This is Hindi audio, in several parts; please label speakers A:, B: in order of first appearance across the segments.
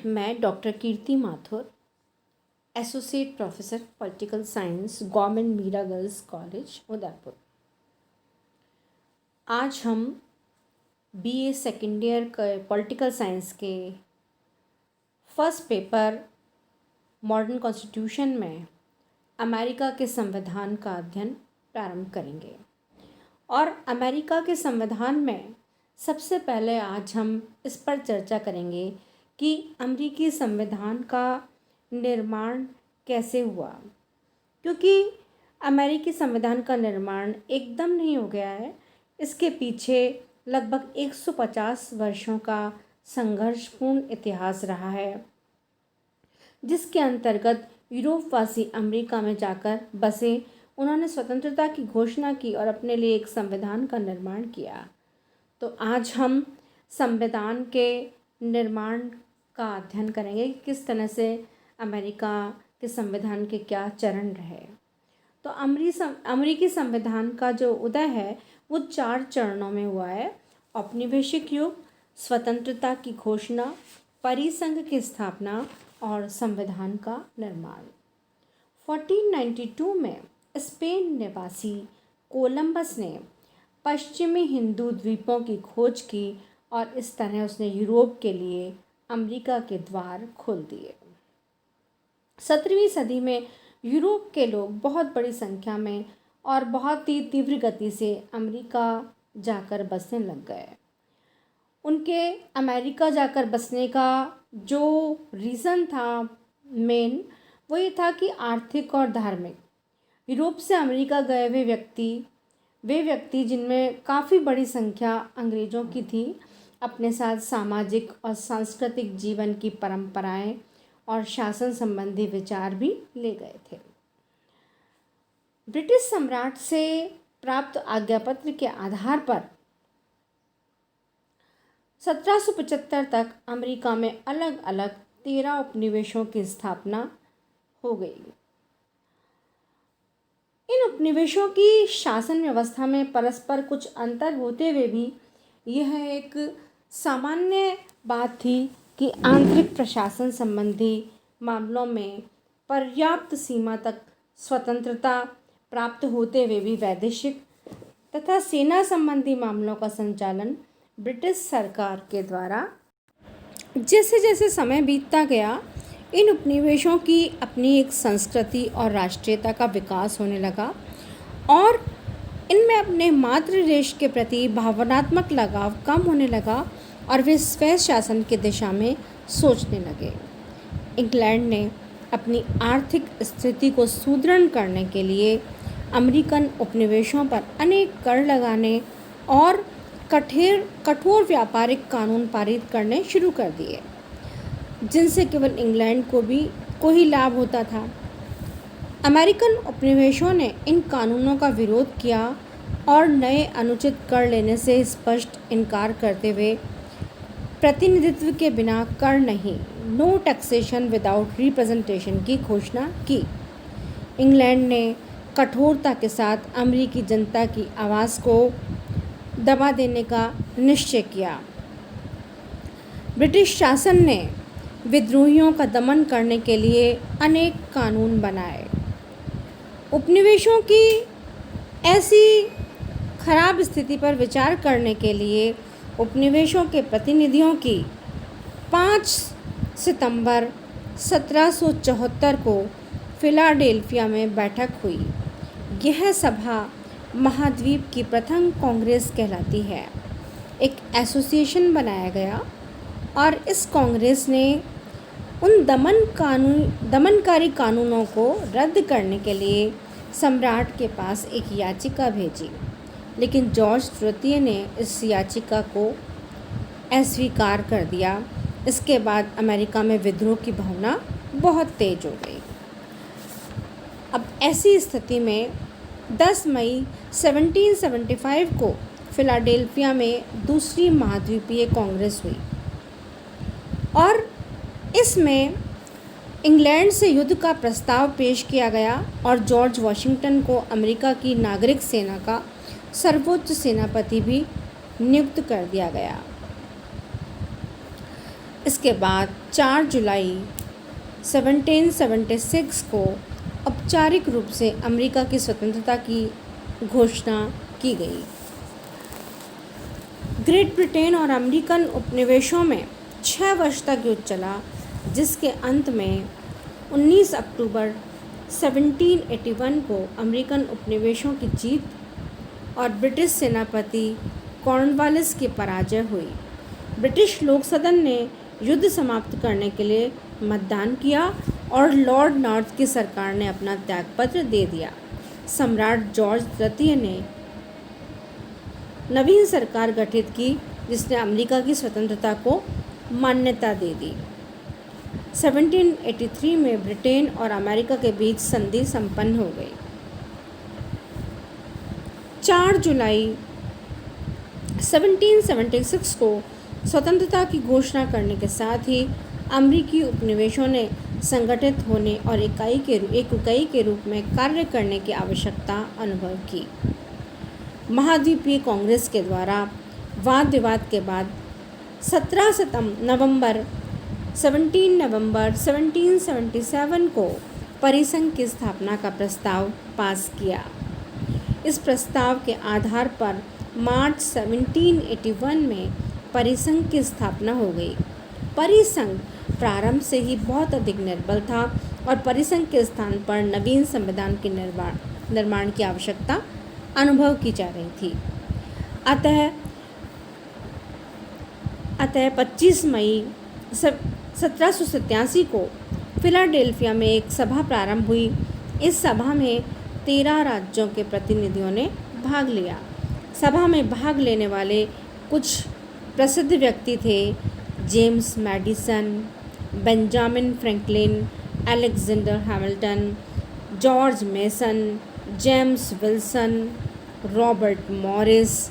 A: मैं doctor Kirti Mathur, associate professor political science, government Meera girls college Udaipur. आज हम BA second year political science के फर्स्ट पेपर मॉडर्न कॉन्स्टिट्यूशन में अमेरिका के संविधान का अध्ययन प्रारंभ करेंगे। और अमेरिका के संविधान में सबसे पहले आज हम इस पर चर्चा करेंगे कि अमेरिकी संविधान का निर्माण कैसे हुआ, क्योंकि अमेरिकी संविधान का निर्माण एकदम नहीं हो गया है। इसके पीछे लगभग 150 वर्षों का संघर्षपूर्ण इतिहास रहा है, जिसके अंतर्गत यूरोपवासी अमेरिका में जाकर बसे। उन्होंने स्वतंत्रता की घोषणा की और अपने लिए एक संविधान का निर्माण किया। तो आज हम संविधान के निर्माण का अध्ययन करेंगे कि किस तरह से अमेरिका के संविधान के क्या चरण रहे। तो अमेरिकी संविधान का जो उदय है वो 4 चरणों में हुआ है: औपनिवेशिक युग, स्वतंत्रता की घोषणा, परिसंघ की स्थापना और संविधान का निर्माण। 1492 में स्पेन निवासी कोलंबस ने पश्चिमी हिंदू द्वीपों की खोज की और इस तरह उसने यूरोप के लिए अमेरिका के द्वार खोल दिए। 17वीं सदी में यूरोप के लोग बहुत बड़ी संख्या में और बहुत ही तीव्र गति से अमेरिका जाकर बसने लग गए। उनके अमेरिका जाकर बसने का जो रीज़न था मेन, वो ये था कि आर्थिक और धार्मिक। यूरोप से अमेरिका गए वे व्यक्ति जिनमें काफ़ी बड़ी संख्या अंग्रेज़ों की थी, अपने साथ सामाजिक और सांस्कृतिक जीवन की परंपराएं और शासन संबंधी विचार भी ले गए थे। ब्रिटिश सम्राट से प्राप्त आज्ञापत्र के आधार पर 1775 तक अमेरिका में अलग अलग 13 उपनिवेशों की स्थापना हो गई। इन उपनिवेशों की शासन व्यवस्था में परस्पर कुछ अंतर होते हुए भी यह एक सामान्य बात थी कि आंतरिक प्रशासन संबंधी मामलों में पर्याप्त सीमा तक स्वतंत्रता प्राप्त होते हुए भी वैदेशिक तथा सेना संबंधी मामलों का संचालन ब्रिटिश सरकार के द्वारा। जैसे जैसे समय बीतता गया, इन उपनिवेशों की अपनी एक संस्कृति और राष्ट्रीयता का विकास होने लगा और इनमें अपने मातृ देश के प्रति भावनात्मक लगाव कम होने लगा और वे स्वयं शासन की दिशा में सोचने लगे। इंग्लैंड ने अपनी आर्थिक स्थिति को सुदृढ़ करने के लिए अमेरिकन उपनिवेशों पर अनेक कर लगाने और कठोर व्यापारिक कानून पारित करने शुरू कर दिए, जिनसे केवल इंग्लैंड को ही लाभ होता था। अमेरिकन उपनिवेशों ने इन कानूनों का विरोध किया और नए अनुचित कर लेने से स्पष्ट इनकार करते हुए प्रतिनिधित्व के बिना कर नहीं, नो टैक्सेशन विदाउट रिप्रेजेंटेशन की घोषणा की। इंग्लैंड ने कठोरता के साथ अमेरिकी जनता की आवाज़ को दबा देने का निश्चय किया। ब्रिटिश शासन ने विद्रोहियों का दमन करने के लिए अनेक कानून बनाए। उपनिवेशों की ऐसी खराब स्थिति पर विचार करने के लिए उपनिवेशों के प्रतिनिधियों की 5 सितंबर 1774 को फिलाडेल्फिया में बैठक हुई। यह सभा महाद्वीप की प्रथम कांग्रेस कहलाती है। एक एसोसिएशन बनाया गया और इस कांग्रेस ने उन दमनकारी कानूनों को रद्द करने के लिए सम्राट के पास एक याचिका भेजी, लेकिन जॉर्ज तृतीय ने इस याचिका को अस्वीकार कर दिया। इसके बाद अमेरिका में विद्रोह की भावना बहुत तेज हो गई। अब ऐसी स्थिति में 10 मई 1775 को फिलाडेल्फिया में दूसरी महाद्वीपीय कांग्रेस हुई और इसमें इंग्लैंड से युद्ध का प्रस्ताव पेश किया गया और जॉर्ज वॉशिंगटन को अमेरिका की नागरिक सेना का सर्वोच्च सेनापति भी नियुक्त कर दिया गया। इसके बाद 4 जुलाई 1776 को औपचारिक रूप से अमेरिका की स्वतंत्रता की घोषणा की गई। ग्रेट ब्रिटेन और अमेरिकन उपनिवेशों में 6 वर्ष तक युद्ध चला, जिसके अंत में 19 अक्टूबर 1781 को अमेरिकन उपनिवेशों की जीत और ब्रिटिश सेनापति कॉर्नवालिस की पराजय हुई। ब्रिटिश लोक सदन ने युद्ध समाप्त करने के लिए मतदान किया और लॉर्ड नॉर्थ की सरकार ने अपना त्यागपत्र दे दिया। सम्राट जॉर्ज तृतीय ने नवीन सरकार गठित की, जिसने अमेरिका की स्वतंत्रता को मान्यता दे दी। 1783 में ब्रिटेन और अमेरिका के बीच संधि संपन्न हो गई। 4 जुलाई 1776 को स्वतंत्रता की घोषणा करने के साथ ही अमेरिकी उपनिवेशों ने संगठित होने और एक इकाई के रूप में कार्य करने की आवश्यकता अनुभव की। महाद्वीपीय कांग्रेस के द्वारा वाद विवाद के बाद 17 नवंबर 1777 को परिसंघ की स्थापना का प्रस्ताव पास किया। इस प्रस्ताव के आधार पर मार्च 1781 में परिसंघ की स्थापना हो गई। परिसंघ प्रारंभ से ही बहुत अधिक निर्बल था और परिसंघ के स्थान पर नवीन संविधान के निर्माण की आवश्यकता अनुभव की जा रही थी। अतः 25 मई 1787 को फिलाडेल्फिया में एक सभा प्रारंभ हुई। इस सभा में 13 राज्यों के प्रतिनिधियों ने भाग लिया। सभा में भाग लेने वाले कुछ प्रसिद्ध व्यक्ति थे: James Madison, Benjamin Franklin, Alexander Hamilton, George Mason, James Wilson, Robert Morris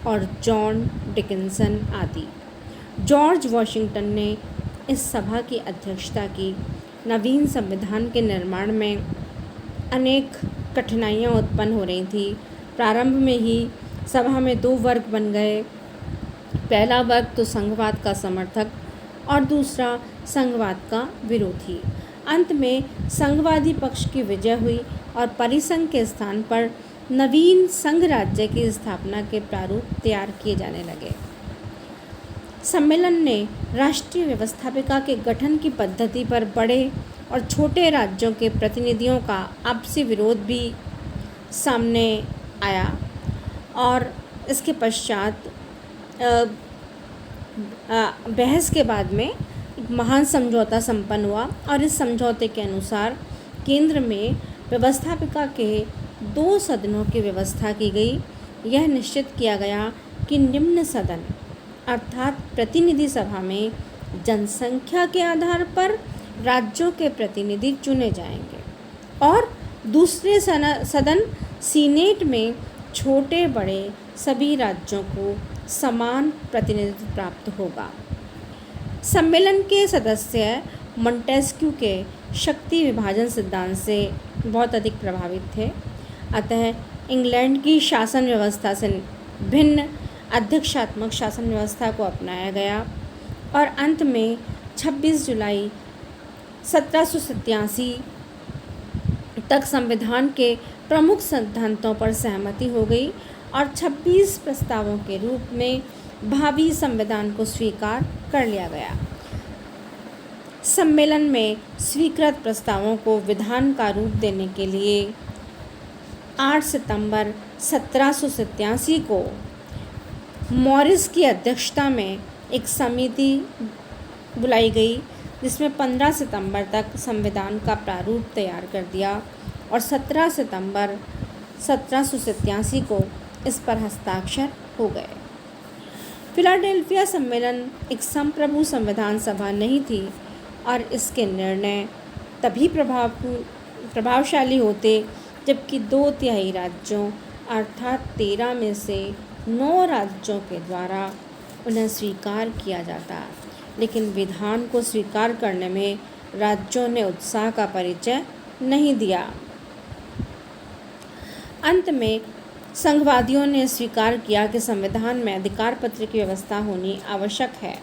A: और जॉन डिकिंसन आदि। जॉर्ज वॉशिंगटन ने इस सभा की अध्यक्षता की। नवीन संविधान के निर्माण में अनेक कठिनाइयाँ उत्पन्न हो रही थी। प्रारंभ में ही सभा में 2 वर्ग बन गए। पहला वर्ग तो संघवाद का समर्थक और दूसरा संघवाद का विरोधी। अंत में संघवादी पक्ष की विजय हुई और परिसंघ के स्थान पर नवीन संघ राज्य की स्थापना के प्रारूप तैयार किए जाने लगे। सम्मेलन ने राष्ट्रीय व्यवस्थापिका के गठन की पद्धति पर बड़े और छोटे राज्यों के प्रतिनिधियों का आपसी विरोध भी सामने आया और इसके पश्चात बहस के बाद में एक महान समझौता संपन्न हुआ और इस समझौते के अनुसार केंद्र में व्यवस्थापिका के 2 सदनों की व्यवस्था की गई। यह निश्चित किया गया कि निम्न सदन अर्थात प्रतिनिधि सभा में जनसंख्या के आधार पर राज्यों के प्रतिनिधि चुने जाएंगे और दूसरे सदन सीनेट में छोटे बड़े सभी राज्यों को समान प्रतिनिधित्व प्राप्त होगा। सम्मेलन के सदस्य मोंटेस्क्यू के शक्ति विभाजन सिद्धांत से बहुत अधिक प्रभावित थे। अतः इंग्लैंड की शासन व्यवस्था से भिन्न अध्यक्षात्मक शासन व्यवस्था को अपनाया गया और अंत में 26 जुलाई 1787 तक संविधान के प्रमुख सिद्धांतों पर सहमति हो गई और 26 प्रस्तावों के रूप में भावी संविधान को स्वीकार कर लिया गया। सम्मेलन में स्वीकृत प्रस्तावों को विधान का रूप देने के लिए 8 सितंबर 1787 को मॉरिस की अध्यक्षता में एक समिति बुलाई गई, जिसमें 15 सितंबर तक संविधान का प्रारूप तैयार कर दिया और 17 सितंबर 1787 को इस पर हस्ताक्षर हो गए। फिलाडेल्फिया सम्मेलन एक संप्रभु संविधान सभा नहीं थी और इसके निर्णय तभी प्रभावशाली होते जबकि 2/3 राज्यों अर्थात 13 में से 9 राज्यों के द्वारा उन्हें स्वीकार किया जाता। लेकिन विधान को स्वीकार करने में राज्यों ने उत्साह का परिचय नहीं दिया। अंत में संघवादियों ने स्वीकार किया कि संविधान में अधिकार पत्र की व्यवस्था होनी आवश्यक है।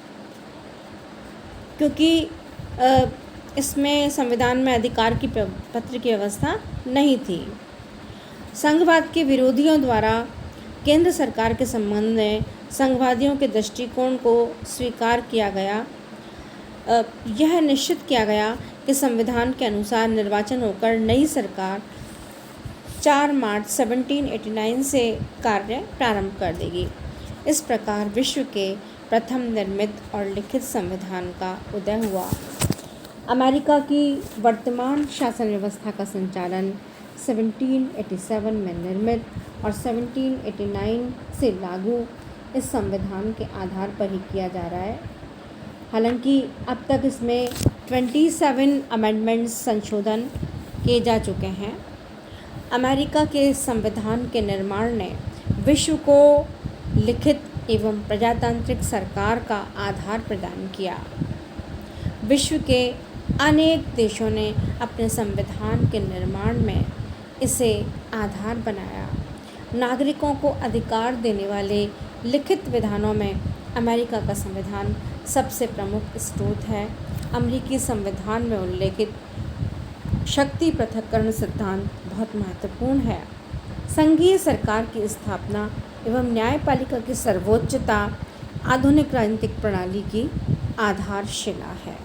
A: क्योंकि इसमें संविधान में अधिकार की पत्र की व्यवस्था नहीं थी। संघवाद के विरोधियों द्वारा केंद्र सरकार के संबंध में संघवादियों के दृष्टिकोण को स्वीकार किया गया। यह निश्चित किया गया कि संविधान के अनुसार निर्वाचन होकर नई सरकार 4 मार्च 1789 से कार्य प्रारंभ कर देगी। इस प्रकार विश्व के प्रथम निर्मित और लिखित संविधान का उदय हुआ। अमेरिका की वर्तमान शासन व्यवस्था का संचालन 1787 में निर्मित और 1789 से लागू इस संविधान के आधार पर ही किया जा रहा है। हालांकि अब तक इसमें 27 अमेंडमेंट्स संशोधन किए जा चुके हैं। अमेरिका के संविधान के निर्माण ने विश्व को लिखित एवं प्रजातांत्रिक सरकार का आधार प्रदान किया। विश्व के अनेक देशों ने अपने संविधान के निर्माण में इसे आधार बनाया। नागरिकों को अधिकार देने वाले लिखित विधानों में अमेरिका का संविधान सबसे प्रमुख स्रोत है। अमेरिकी संविधान में उल्लेखित शक्ति पृथक्करण सिद्धांत बहुत महत्वपूर्ण है। संघीय सरकार की स्थापना एवं न्यायपालिका की सर्वोच्चता आधुनिक राजनीतिक प्रणाली की आधारशिला है।